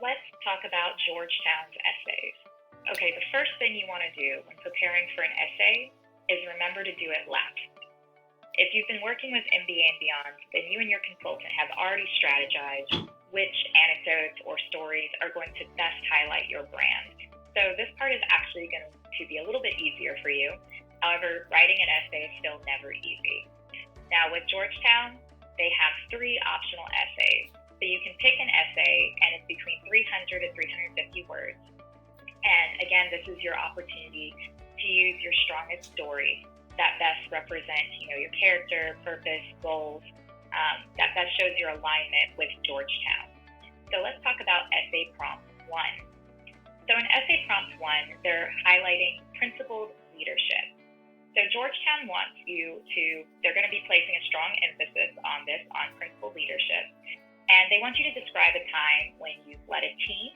Let's talk about Georgetown's essays. Okay, the first thing you want to do when preparing for an essay is remember to do it left. If you've been working with MBA and Beyond, then you and your consultant have already strategized which anecdotes or stories are going to best highlight your brand. So this part is actually going to be a little bit easier for you. However, writing an essay is still never easy. Now with Georgetown, they have 3 optional essays. So you can pick an essay and it's between 300 and 350 words. And again, this is your opportunity to use your strongest story that best represents, your character, purpose, goals, that best shows your alignment with Georgetown. So let's talk about essay prompt 1. So in essay prompt 1, they're highlighting principled leadership. So Georgetown wants they're going to be placing a strong emphasis on principled leadership. And they want you to describe a time when you've led a team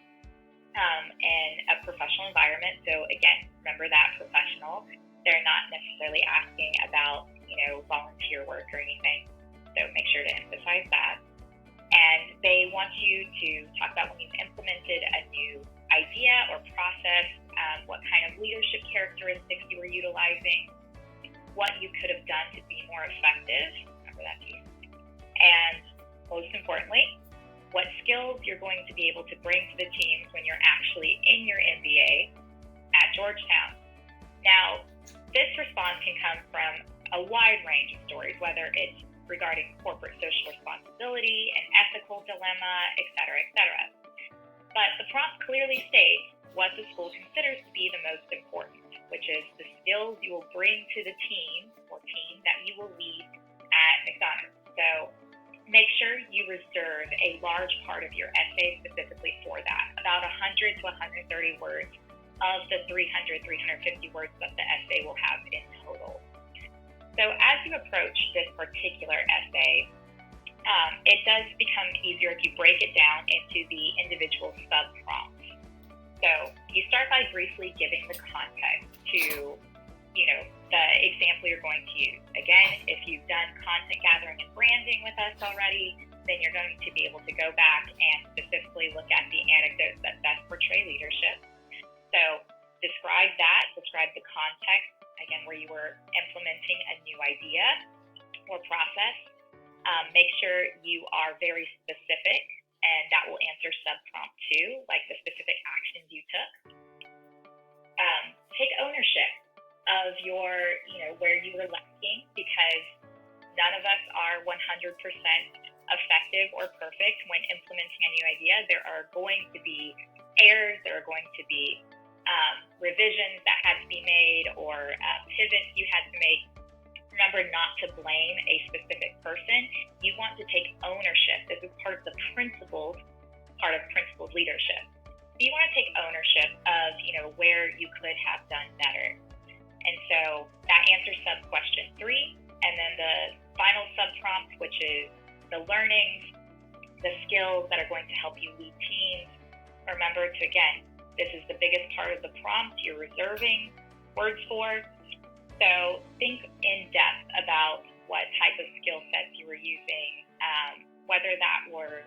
in a professional environment. So again, remember that professional. They're not necessarily asking about, volunteer work or anything. So make sure to emphasize that. And they want you to talk about when you've implemented a new idea or process, what kind of leadership characteristics you were utilizing, what you could have done to be more effective. Remember that piece. And most importantly, what skills you're going to be able to bring to the teams when you're actually in your MBA at Georgetown. Now, this response can come from a wide range of stories, whether it's regarding corporate social responsibility, an ethical dilemma, et cetera, But the prompt clearly states what the school considers to be the most important, which is the skills you will bring to the team or team that you will lead at McDonough. So make sure you reserve a large part of your essay specifically for that, about 100 to 130 words of the 300, 350 words that the essay will have in total. So as you approach this particular essay, it does become easier if you break it down into the individual sub-prompts. So you start by briefly giving the context to, the example you're going to use. Again, if you've done content gathering and branding with us already, then you're going to be able to go back and specifically look at the anecdotes that best portray leadership. So describe the context, again, where you were implementing a new idea or process. Make sure you are very specific, and that will answer sub-prompt 2, like the specific actions you took. Take ownership of your, where you were lacking, because none of us are 100% effective or perfect when implementing a new idea. There are going to be errors, there are going to be revisions that had to be made or pivots you had to make. Remember not to blame a specific person. You want to take ownership. This is part of the principled leadership. You want to take ownership of, where you could have done better. And so that answers sub-question 3. And then the final sub-prompt, which is the learnings, the skills that are going to help you lead teams. Remember to, again, this is the biggest part of the prompt you're reserving words for. So think in depth about what type of skill sets you were using, whether that were,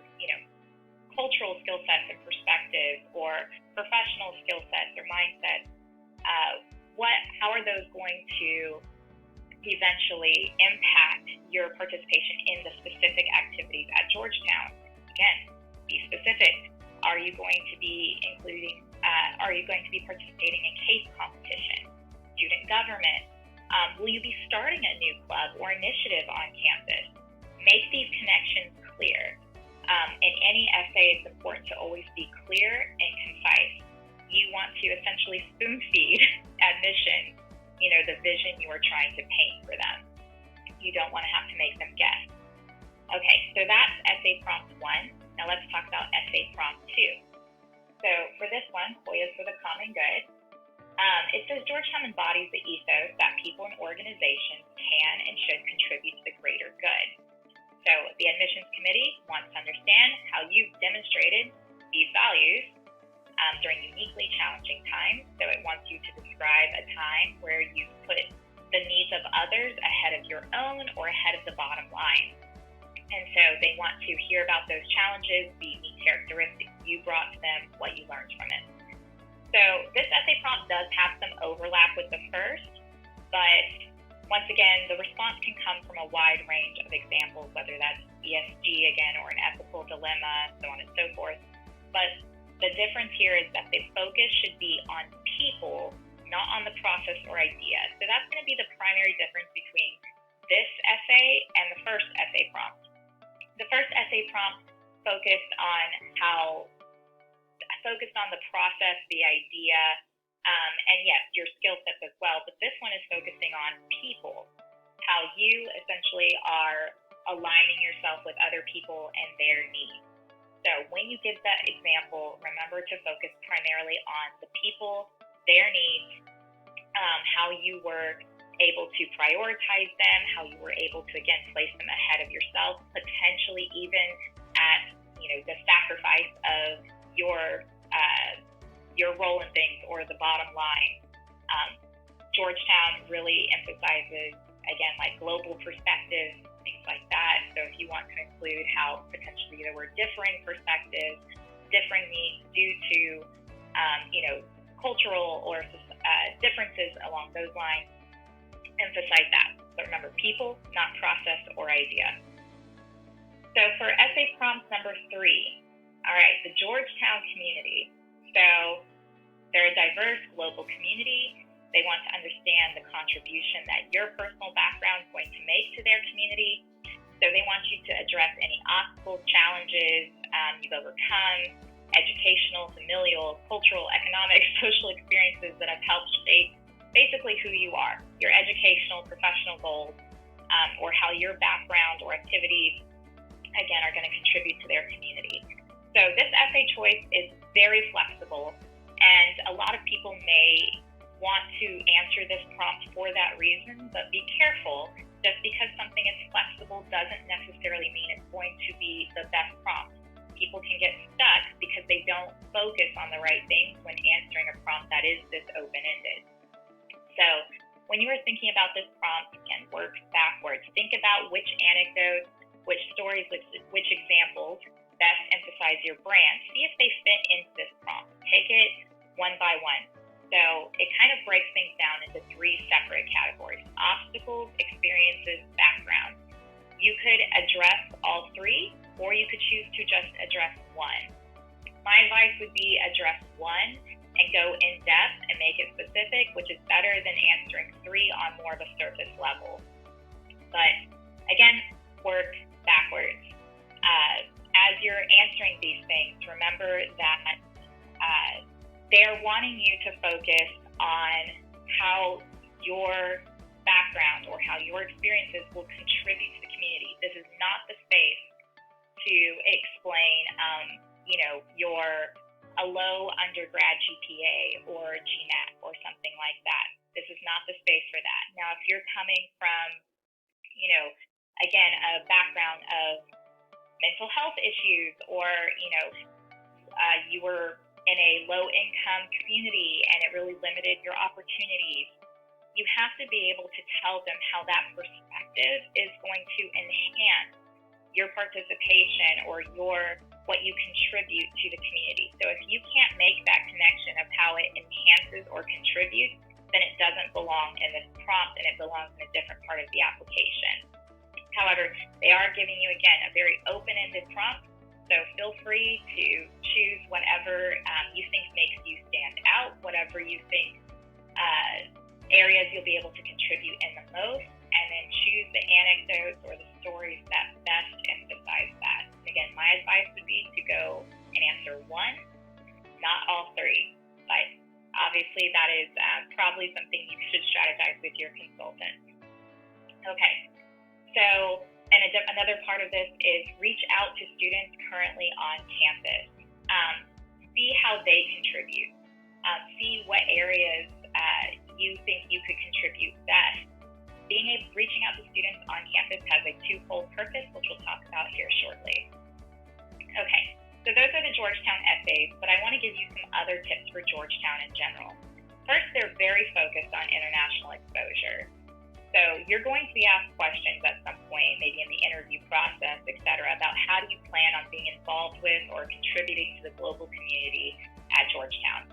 cultural skill sets and perspectives or professional skill sets or mindsets. How are those going to eventually impact your participation in the specific activities at Georgetown? Again, be specific. Are you going to be participating in case competition, student government? Will you be starting a new club or initiative on campus? Make these connections clear. In any essay, it's important to always be clear and concise. You want to essentially spoon-feed admission, the vision you are trying to paint for them. You don't want to have to make them guess. Okay, so that's essay prompt 1. Now let's talk about essay prompt 2. So for this one, Hoyas for the Common Good, it says Georgetown embodies the ethos that people and organizations can and should contribute to the greater good. So the admissions committee wants to understand how you've demonstrated these values during uniquely challenging times. So it wants you to describe a time where you put the needs of others ahead of your own or ahead of the bottom line. And so they want to hear about those challenges, the unique characteristics you brought to them, what you learned from it. So this essay prompt does have some overlap with the first, but once again, the response can come from a wide range of examples, whether that's ESG again, or an ethical dilemma, so on and so forth. But the difference here is that the focus should be on people, not on the process or idea. So that's going to be the primary difference between this essay and the first essay prompt. The first essay prompt focused on the process, the idea, and yes, your skill sets as well. But this one is focusing on people, how you essentially are aligning yourself with other people and their needs. So when you give that example, remember to focus primarily on the people, their needs, how you were able to prioritize them, how you were able to, again, place them ahead of yourself, potentially even at, the sacrifice of your role in things or the bottom line. Georgetown really emphasizes, again, like global perspectives, things like that. So if you want to include how potentially there were differing perspectives, differing needs due to, cultural or differences along those lines, emphasize that. But remember, people, not process or idea. So for essay prompt number 3, all right, the Georgetown community. So they're a diverse global community. They want to understand the contribution that your personal background is going to make to their community. So they want you to address any obstacles, challenges you've overcome, educational, familial, cultural, economic, social experiences that have helped shape basically who you are, your educational, professional goals, or how your background or activities, again, are going to contribute to their community. So this essay choice is very flexible, and a lot of people may want to answer this prompt for that reason, but be careful. Just because something is flexible doesn't necessarily mean it's going to be the best prompt. People can get stuck because they don't focus on the right things when answering a prompt that is this open-ended. So when you are thinking about this prompt, again, work backwards. Think about which anecdotes, which stories, which examples best emphasize your brand. See if they fit into this prompt. Take it one by one. So it kind of breaks things down into 3 separate categories: obstacles, experiences, background. You could address all 3, or you could choose to just address one. My advice would be address one and go in depth and make it specific, which is better than answering 3 on more of a surface level. But again, work backwards. As you're answering these things, remember that they're wanting you to focus on how your background or how your experiences will contribute to the community. This is not the space to explain, a low undergrad GPA or GMAT or something like that. This is not the space for that. Now, if you're coming from, again, a background of mental health issues, or, you were in a low-income community and it really limited your opportunities, you have to be able to tell them how that perspective is going to enhance your participation or what you contribute to the community. So if you can't make that connection of how it enhances or contributes, then it doesn't belong in this prompt and it belongs in a different part of the application. However, they are giving you, again, a very open-ended prompt, so feel free to choose whatever you think makes you stand out, whatever you think areas you'll be able to contribute in the most, and then choose the anecdotes or the stories that best emphasize that. Again, my advice would be to go and answer one, not all 3. But obviously, that is probably something you should strategize with your consultant. Okay, so another part of this is reach out to students currently on campus. See how they contribute. See what areas you think you could contribute best. Reaching out to students on campus has a 2-fold purpose, which we'll talk about here shortly. Okay, so those are the Georgetown essays, but I want to give you some other tips for Georgetown in general. First, they're very focused on international exposure. So you're going to be asked questions at some point, maybe in the interview process, et cetera, about how do you plan on being involved with or contributing to the global community at Georgetown.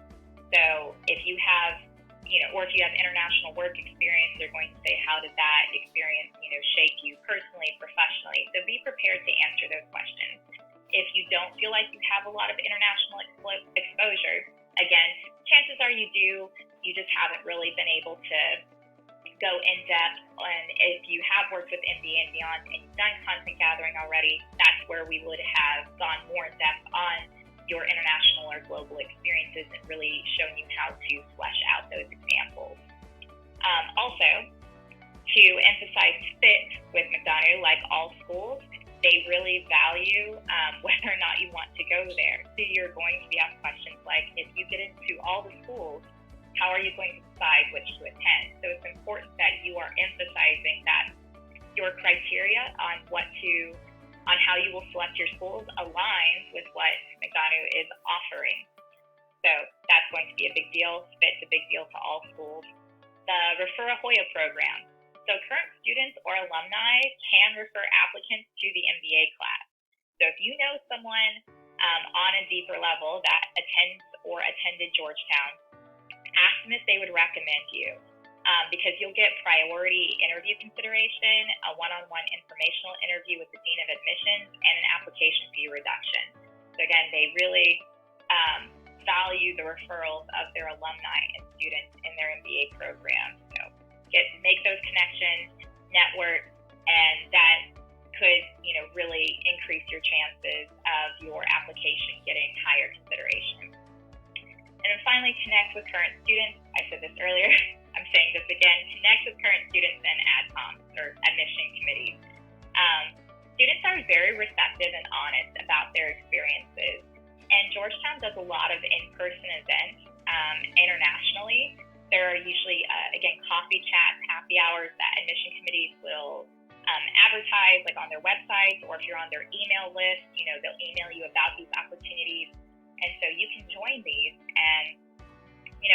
So if you have, or if you have international work experience, they're going to say, how did that experience, shape you personally, professionally? So be prepared to answer those questions. If you don't feel like you have a lot of international exposure, again, chances are you do. You just haven't really been able to go in depth. And if you have worked with MBA and Beyond and you've done content gathering already, that's where we would have gone more in depth on your international or global experiences and really shown you how to flesh out those examples. Also, to emphasize fit with McDonough, like all schools, they really value whether or not you want to go there. So you're going to be asked questions like, if you get into all the schools, how are you going to decide which to attend? So it's important that you are emphasizing that your criteria on how you will select your schools aligns with what McDonough is offering. So that's going to be a big deal. Fit's a big deal to all schools. The Refer a Hoya program. So current students or alumni can refer applicants to the MBA class. So if you know someone on a deeper level that attends or attended Georgetown, ask them if they would recommend you, because you'll get priority interview consideration, a one-on-one informational interview with the Dean of Admissions, and an application fee reduction. So again, they really value the referrals of their alumni and students in their MBA program. So make those connections, network, and that could really increase your chances of your application getting higher consideration. And then finally, connect with current students. I said this earlier, I'm saying this again, connect with current students and AdComs or admission committees. Students are very receptive and honest about their experiences. And Georgetown does a lot of in-person events internationally. There are usually, again, coffee chats, happy hours that admission committees will advertise, like on their websites, or if you're on their email list, they'll email you about these opportunities. And so you can join these and,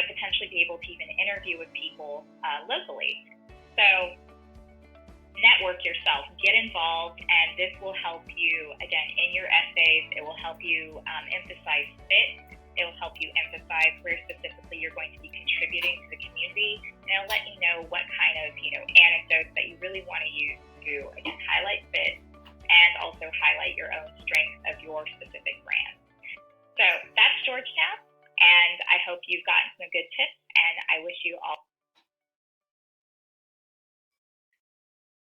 potentially be able to even interview with people locally. So network yourself, get involved, and this will help you, again, in your essays. It will help you emphasize fit. It will help you emphasize where specifically you're going to be contributing to the community. And it'll let you know what kind of, anecdotes that you really want to use to, again, highlight fit and also highlight your own strengths of your specific brand. So that's Georgetown, and I hope you've gotten some good tips, and I wish you all